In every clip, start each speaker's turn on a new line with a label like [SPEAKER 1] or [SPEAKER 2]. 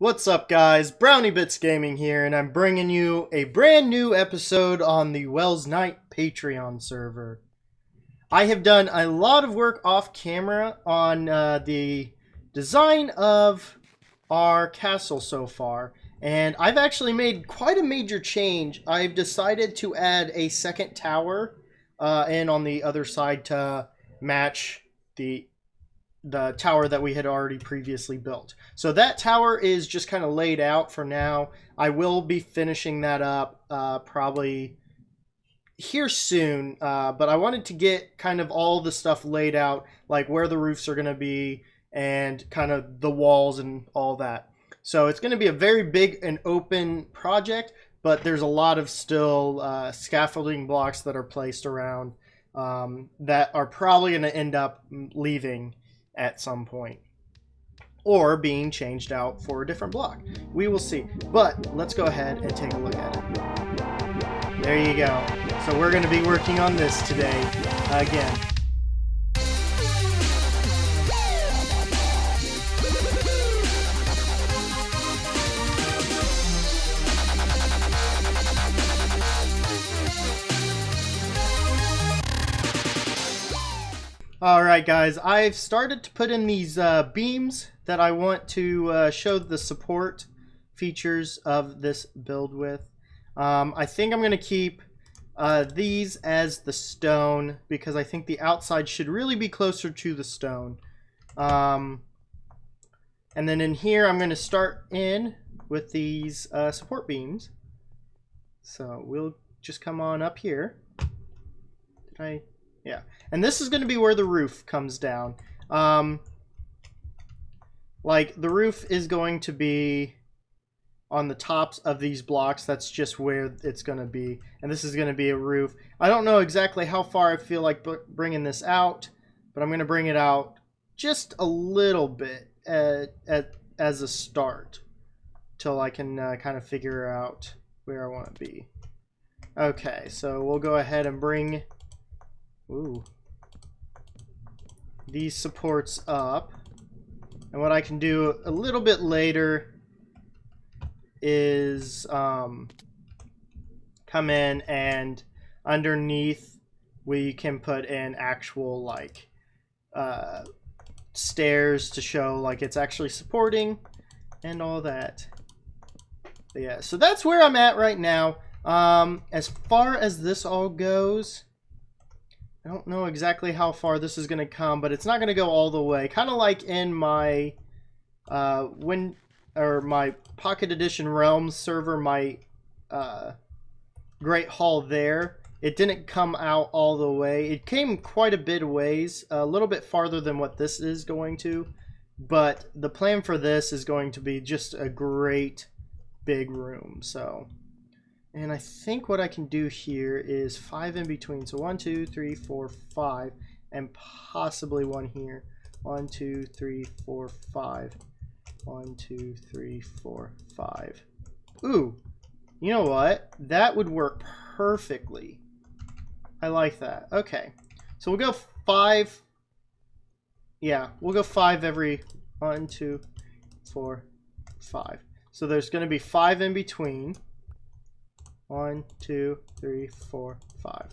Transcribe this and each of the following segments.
[SPEAKER 1] What's up, guys? BrownieBits Gaming here, and I'm bringing you a brand new episode on the Welsknight Patreon server. I have done a lot of work off camera on the design of our castle so far, and I've actually made quite a major change. I've decided to add a second tower in on the other side to match the tower that we had already previously built. So that tower is just kind of laid out for now. I will be finishing that up probably here soon, but I wanted to get kind of all the stuff laid out, like where the roofs are going to be and kind of the walls and all that. So it's going to be a very big and open project, but there's a lot of still scaffolding blocks that are placed around that are probably going to end up leaving at some point or being changed out for a different block. We will see, but let's go ahead and take a look at it. There you go. So we're going to be working on this today again. Alright guys, I've started to put in these beams that I want to show the support features of this build with. I think I'm going to keep these as the stone because I think the outside should really be closer to the stone. And then in here I'm going to start in with these support beams. So we'll just come on up here. Yeah, and this is going to be where the roof comes down. Like, the roof is going to be on the tops of these blocks. That's just where it's going to be. And this is going to be a roof. I don't know exactly how far I feel like bringing this out, but I'm going to bring it out just a little bit as a start till I can kind of figure out where I want to be. Okay, so we'll go ahead and bring these supports up, and what I can do a little bit later is come in and underneath we can put in actual like stairs to show like it's actually supporting and all that. But yeah, so that's where I'm at right now. As far as this all goes, I don't know exactly how far this is going to come, but it's not going to go all the way. Kind of like in my my Pocket Edition Realms server, my Great Hall there. It didn't come out all the way. It came quite a bit of ways, a little bit farther than what this is going to. But the plan for this is going to be just a great big room. So. And I think what I can do here is 5 in between. So 1, 2, 3, 4, 5, and possibly one here. 1, 2, 3, 4, 5. 1, 2, 3, 4, 5. Ooh, you know what? That would work perfectly. I like that. Okay, so we'll go 5. Yeah, we'll go 5 every 1, 2, 4, 5. So there's going to be 5 in between. 1, 2, 3, 4, 5.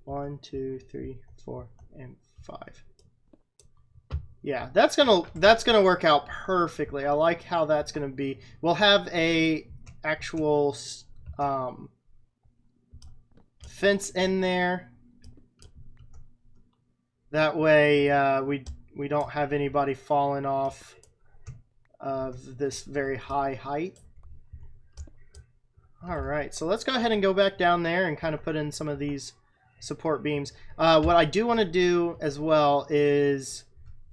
[SPEAKER 1] 1, 2, 3, 4, and 5. Yeah, that's gonna work out perfectly. I like how that's gonna be. We'll have a actual fence in there. That way, we don't have anybody falling off of this very high height. Alright, so let's go ahead and go back down there and kind of put in some of these support beams. What I do want to do as well is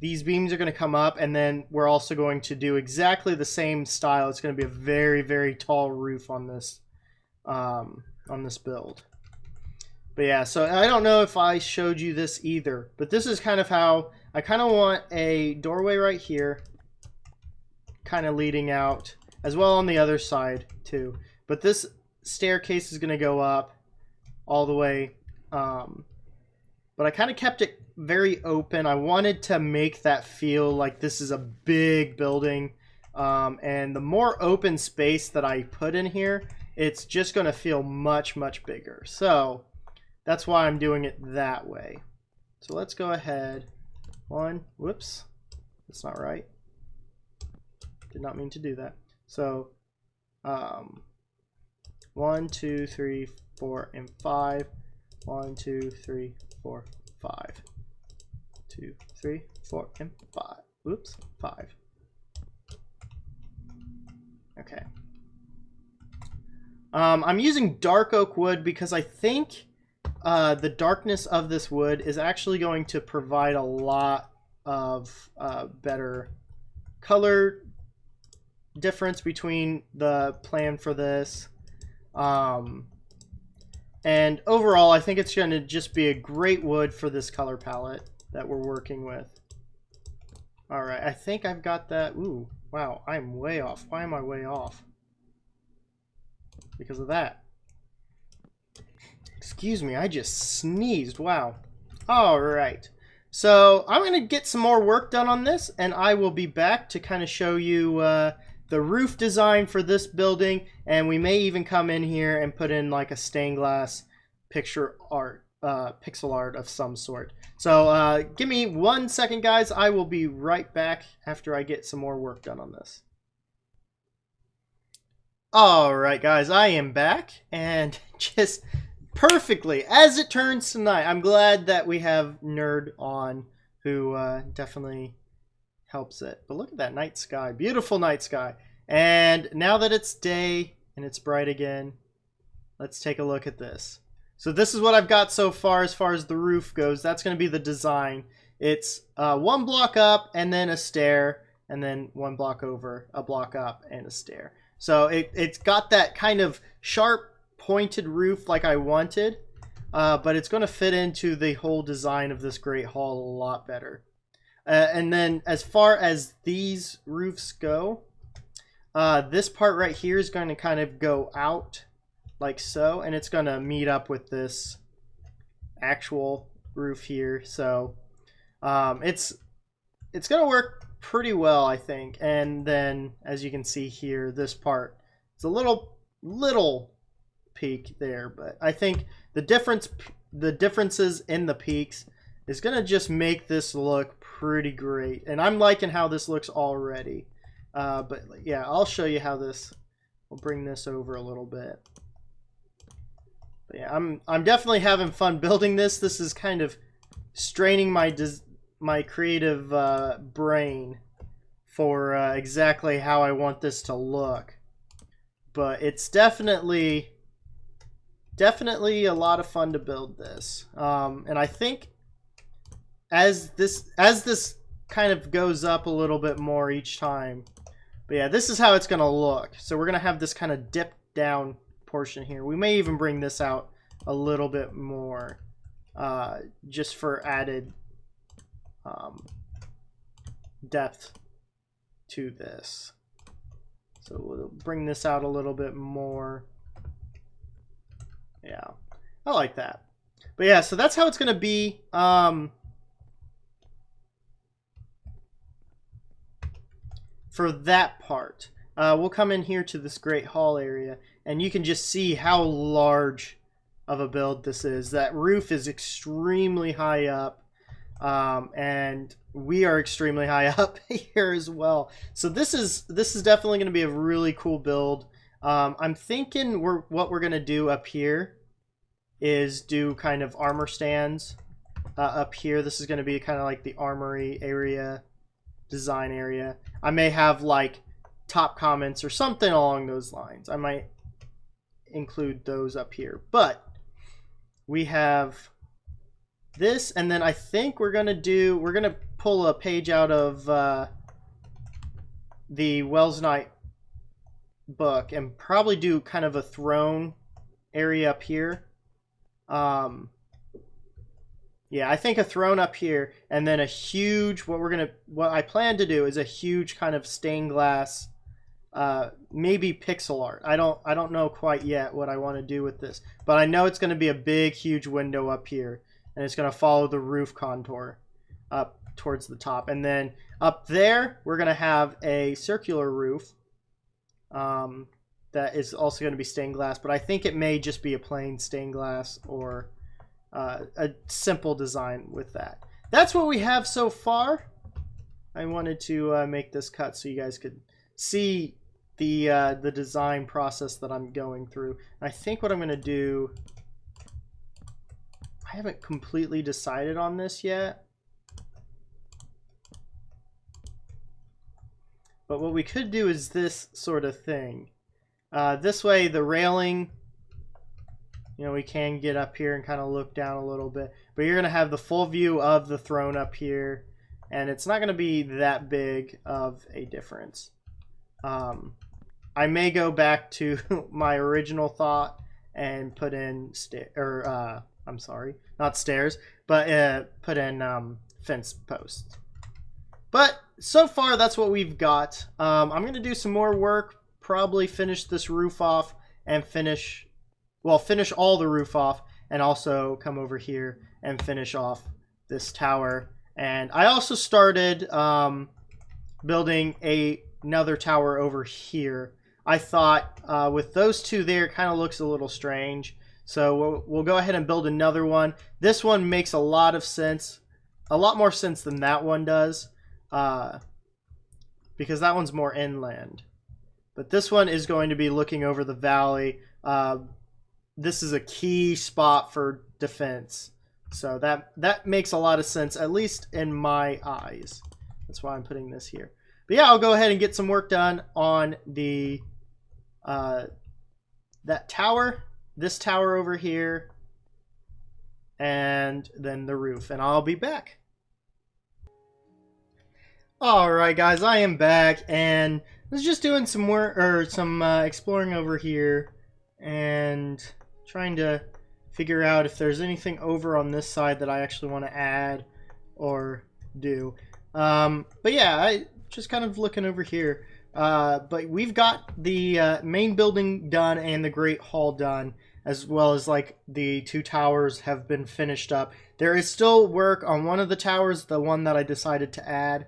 [SPEAKER 1] these beams are going to come up, and then we're also going to do exactly the same style. It's going to be a very, very tall roof on this build. But yeah, so I don't know if I showed you this either, but this is kind of how I kind of want a doorway right here, kind of leading out, as well on the other side too. But this staircase is going to go up all the way. But I kind of kept it very open. I wanted to make that feel like this is a big building. And the more open space that I put in here, it's just going to feel much, much bigger. So that's why I'm doing it that way. So let's go ahead. Whoops, that's not right. Did not mean to do that. So 1, 2, 3, 4, and 5. 1, 2, 3, 4, 5. 2, 3, 4, and 5. Oops, 5. Okay. I'm using dark oak wood because I think the darkness of this wood is actually going to provide a lot of better color difference between the plan for this. And overall, I think it's going to just be a great wood for this color palette that we're working with. All right, I think I've got that. Ooh, wow, I'm way off. Why am I way off? Because of that. Excuse me, I just sneezed. Wow. All right. So I'm going to get some more work done on this, and I will be back to kind of show you the roof design for this building, and we may even come in here and put in like a stained glass pixel art of some sort. So give me 1 second, guys. I will be right back after I get some more work done on this. All right, guys, I am back, and just perfectly as it turns tonight. I'm glad that we have Nerd on, who definitely helps it. But look at that night sky, beautiful night sky. And now that it's day and it's bright again, let's take a look at this. So this is what I've got so far as the roof goes. That's going to be the design. It's 1 block up and then a stair, and then 1 block over, a block up and a stair. So it's got that kind of sharp pointed roof like I wanted, but it's going to fit into the whole design of this great hall a lot better. And then as far as these roofs go, this part right here is going to kind of go out like so, and it's going to meet up with this actual roof here. So it's going to work pretty well, I think. And then as you can see here, this part, it's a little peak there, but I think the differences in the peaks is going to just make this look pretty great. And I'm liking how this looks already. But yeah, I'll show you how this, we'll bring this over a little bit. But yeah, I'm definitely having fun building this. This is kind of straining my creative brain for exactly how I want this to look. But it's definitely a lot of fun to build this. And I think as this kind of goes up a little bit more each time. But yeah, this is how it's going to look. So we're going to have this kind of dipped down portion here. We may even bring this out a little bit more just for added depth to this. So we'll bring this out a little bit more. Yeah, I like that. But yeah, so that's how it's going to be. For that part, we'll come in here to this great hall area, and you can just see how large of a build this is. That roof is extremely high up, and we are extremely high up here as well. So this is definitely going to be a really cool build. I'm thinking what we're going to do up here is do kind of armor stands up here. This is going to be kind of like the armory area, design area. I may have like top comments or something along those lines. I might include those up here. But we have this, and then I think we're gonna pull a page out of the Welsknight book and probably do kind of a throne area up here. Yeah, I think a throne up here, and then a huge, what I plan to do is a huge kind of stained glass, maybe pixel art. I don't know quite yet what I want to do with this, but I know it's going to be a big, huge window up here, and it's going to follow the roof contour up towards the top. And then up there, we're going to have a circular roof that is also going to be stained glass. But I think it may just be a plain stained glass or a simple design with that. That's what we have so far. I wanted to make this cut so you guys could see the design process that I'm going through. And I think what I'm going to do, I haven't completely decided on this yet. But what we could do is this sort of thing. This way the railing, you know, we can get up here and kind of look down a little bit. But you're going to have the full view of the throne up here. And it's not going to be that big of a difference. I may go back to my original thought and put in I'm sorry, not stairs, but put in fence posts. But so far, that's what we've got. I'm going to do some more work, probably finish this roof off and finish all the roof off, and also come over here and finish off this tower. And I also started building another tower over here. I thought with those two there, it kind of looks a little strange. So we'll go ahead and build another one. This one makes a lot of sense, a lot more sense than that one does, because that one's more inland. But this one is going to be looking over the valley. This is a key spot for defense. So that makes a lot of sense, at least in my eyes. That's why I'm putting this here. But yeah, I'll go ahead and get some work done on the that tower, this tower over here, and then the roof, and I'll be back. Alright guys, I am back, and I was just doing some work, or some exploring over here, and trying to figure out if there's anything over on this side that I actually want to add or do. But yeah, I just kind of looking over here. But we've got the main building done and the Great Hall done, as well as like the two towers have been finished up. There is still work on one of the towers, the one that I decided to add,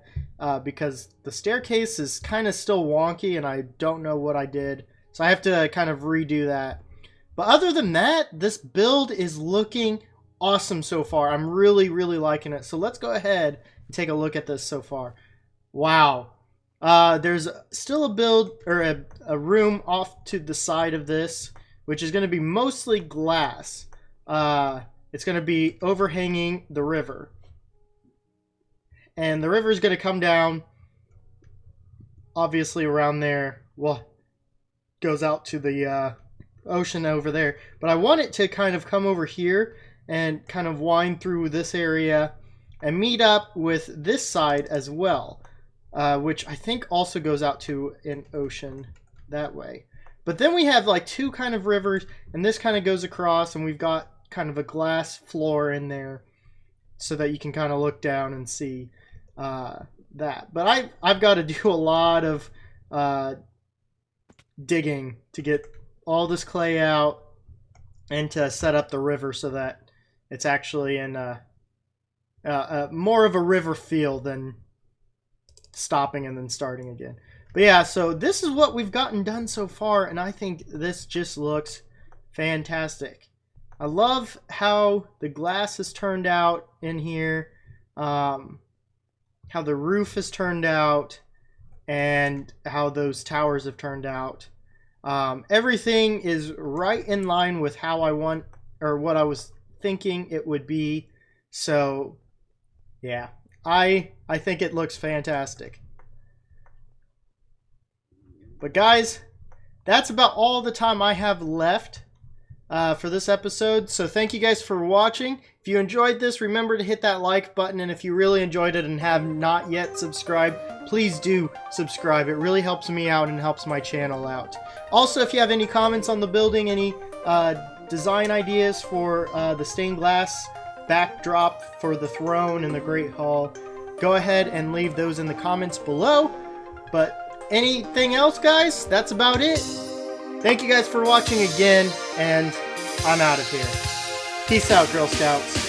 [SPEAKER 1] because the staircase is kind of still wonky and I don't know what I did. So I have to kind of redo that. But other than that, this build is looking awesome so far. I'm really, really liking it. So let's go ahead and take a look at this so far. Wow. There's still a build, or a room off to the side of this, which is going to be mostly glass. It's going to be overhanging the river. And the river is going to come down, obviously around there. Well, goes out to the ocean over there. But I want it to kind of come over here and kind of wind through this area and meet up with this side as well. Which I think also goes out to an ocean that way. But then we have like two kind of rivers, and this kind of goes across, and we've got kind of a glass floor in there so that you can kind of look down and see that. But I've got to do a lot of digging to get all this clay out and to set up the river so that it's actually in more of a river feel than stopping and then starting again. But yeah, so this is what we've gotten done so far, and I think this just looks fantastic. I love how the glass has turned out in here, how the roof has turned out, and how those towers have turned out. Everything is right in line with how I want, or what I was thinking it would be. So yeah, I think it looks fantastic. But guys, that's about all the time I have left for this episode. So thank you guys for watching. If you enjoyed this, remember to hit that like button. And if you really enjoyed it and have not yet subscribed, please do subscribe. It really helps me out and helps my channel out. Also, if you have any comments on the building, any design ideas for the stained glass backdrop for the throne and the Great Hall, go ahead and leave those in the comments below. But anything else, guys, that's about it. Thank you guys for watching again, and I'm out of here. Peace out, Girl Scouts.